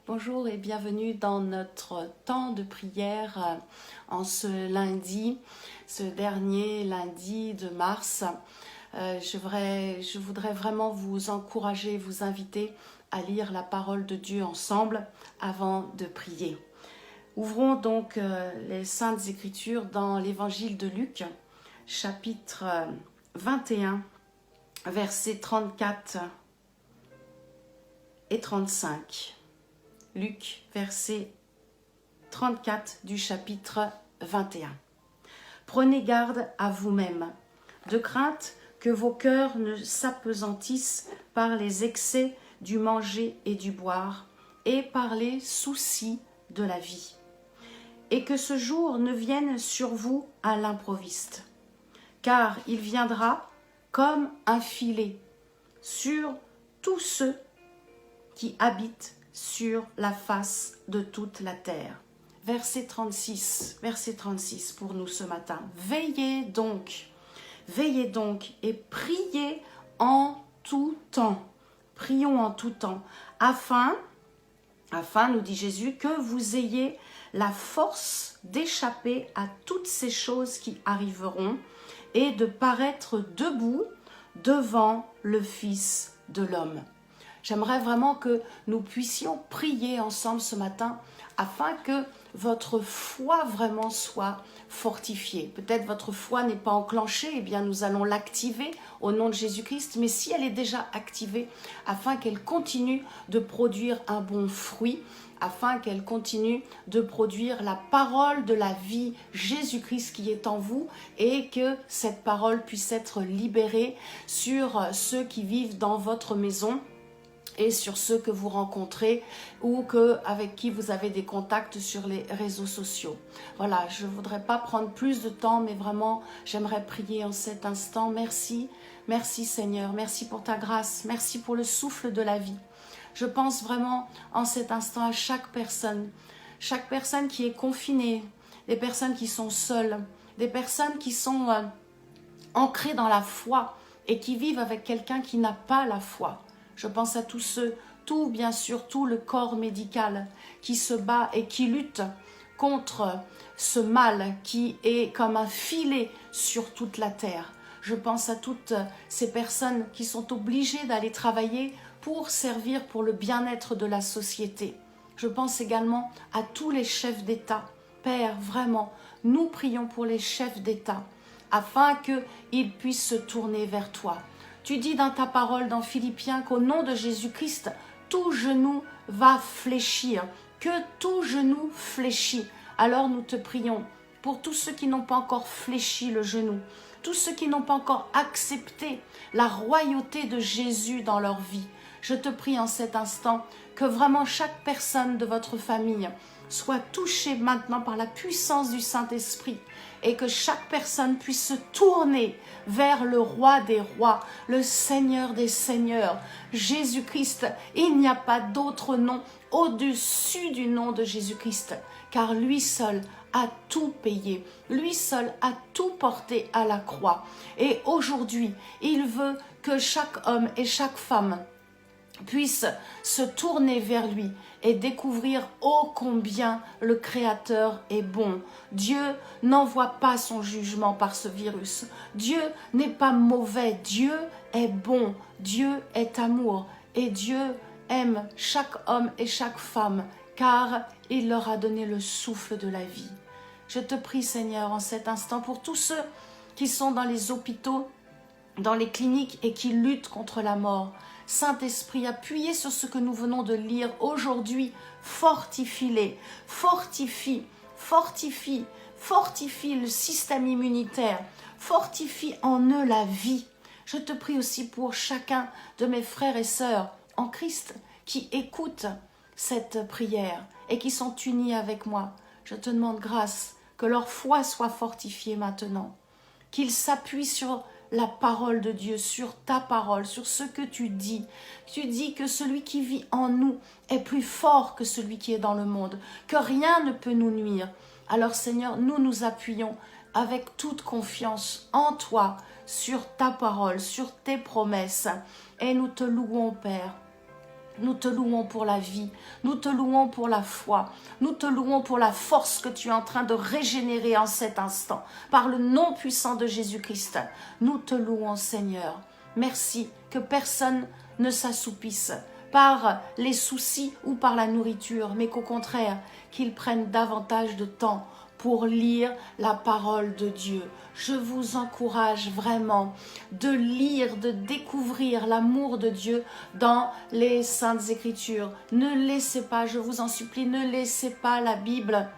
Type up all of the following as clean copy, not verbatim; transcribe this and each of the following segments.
Bonjour et bienvenue dans notre temps de prière en ce lundi, ce dernier lundi de mars. Je voudrais vraiment vous encourager, vous inviter à lire la parole de Dieu ensemble avant de prier. Ouvrons donc les Saintes Écritures dans l'évangile de Luc, chapitre 21, versets 34 et 35. Luc, verset 34 du chapitre 21. Prenez garde à vous-même, de crainte que vos cœurs ne s'appesantissent par les excès du manger et du boire, et par les soucis de la vie, et que ce jour ne vienne sur vous à l'improviste, car il viendra comme un filet sur tous ceux qui habitent sur la face de toute la terre. Verset 36 pour nous ce matin. Veillez donc et priez en tout temps. Prions en tout temps, afin, nous dit Jésus, que vous ayez la force d'échapper à toutes ces choses qui arriveront et de paraître debout devant le Fils de l'homme. J'aimerais vraiment que nous puissions prier ensemble ce matin afin que votre foi vraiment soit fortifiée. Peut-être votre foi n'est pas enclenchée, eh bien nous allons l'activer au nom de Jésus-Christ, mais si elle est déjà activée, afin qu'elle continue de produire un bon fruit, afin qu'elle continue de produire la parole de la vie, Jésus-Christ qui est en vous, et que cette parole puisse être libérée sur ceux qui vivent dans votre maison, et sur ceux que vous rencontrez ou avec qui vous avez des contacts sur les réseaux sociaux. Voilà, je ne voudrais pas prendre plus de temps, mais vraiment, j'aimerais prier en cet instant. Merci Seigneur, merci pour ta grâce, merci pour le souffle de la vie. Je pense vraiment en cet instant à chaque personne qui est confinée, des personnes qui sont seules, des personnes qui sont ancrées dans la foi et qui vivent avec quelqu'un qui n'a pas la foi. Je pense à tous ceux, bien sûr, tout le corps médical qui se bat et qui lutte contre ce mal qui est comme un filet sur toute la terre. Je pense à toutes ces personnes qui sont obligées d'aller travailler pour servir pour le bien-être de la société. Je pense également à tous les chefs d'État. Père, vraiment, nous prions pour les chefs d'État afin qu'ils puissent se tourner vers toi. Tu dis dans ta parole dans Philippiens qu'au nom de Jésus-Christ, tout genou va fléchir, que tout genou fléchit. Alors nous te prions pour tous ceux qui n'ont pas encore fléchi le genou, tous ceux qui n'ont pas encore accepté la royauté de Jésus dans leur vie. Je te prie en cet instant que vraiment chaque personne de votre famille soit touchée maintenant par la puissance du Saint-Esprit et que chaque personne puisse se tourner vers le roi des rois, le Seigneur des seigneurs, Jésus-Christ. Il n'y a pas d'autre nom au-dessus du nom de Jésus-Christ, car lui seul a tout payé, lui seul a tout porté à la croix. Et aujourd'hui, il veut que chaque homme et chaque femme puisse se tourner vers lui et découvrir ô combien le Créateur est bon. Dieu n'envoie pas son jugement par ce virus. Dieu n'est pas mauvais. Dieu est bon. Dieu est amour. Et Dieu aime chaque homme et chaque femme, car il leur a donné le souffle de la vie. Je te prie, Seigneur, en cet instant, pour tous ceux qui sont dans les hôpitaux, dans les cliniques et qui luttent contre la mort. Saint-Esprit, appuyez sur ce que nous venons de lire aujourd'hui. Fortifie-les, fortifie le système immunitaire, fortifie en eux la vie. Je te prie aussi pour chacun de mes frères et sœurs en Christ qui écoutent cette prière et qui sont unis avec moi. Je te demande grâce, que leur foi soit fortifiée maintenant, qu'ils s'appuient sur la parole de Dieu, sur ta parole, sur ce que tu dis. Tu dis que celui qui vit en nous est plus fort que celui qui est dans le monde, que rien ne peut nous nuire. Alors Seigneur, nous nous appuyons avec toute confiance en toi, sur ta parole, sur tes promesses. Et nous te louons, Père. Nous te louons pour la vie, nous te louons pour la foi, nous te louons pour la force que tu es en train de régénérer en cet instant, par le nom puissant de Jésus-Christ. Nous te louons, Seigneur. Merci que personne ne s'assoupisse par les soucis ou par la nourriture, mais qu'au contraire, qu'ils prennent davantage de temps pour lire la parole de Dieu. Je vous encourage vraiment de lire, de découvrir l'amour de Dieu dans les Saintes Écritures. Ne laissez pas, je vous en supplie, ne laissez pas la Bible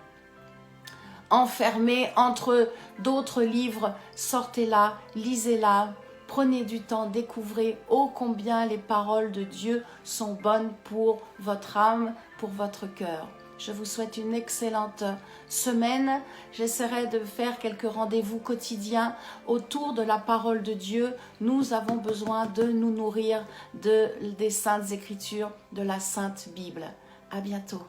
enfermée entre d'autres livres. Sortez-la, lisez-la, prenez du temps, découvrez ô combien les paroles de Dieu sont bonnes pour votre âme, pour votre cœur. Je vous souhaite une excellente semaine. J'essaierai de faire quelques rendez-vous quotidiens autour de la parole de Dieu. Nous avons besoin de nous nourrir des Saintes Écritures, de la Sainte Bible. À bientôt.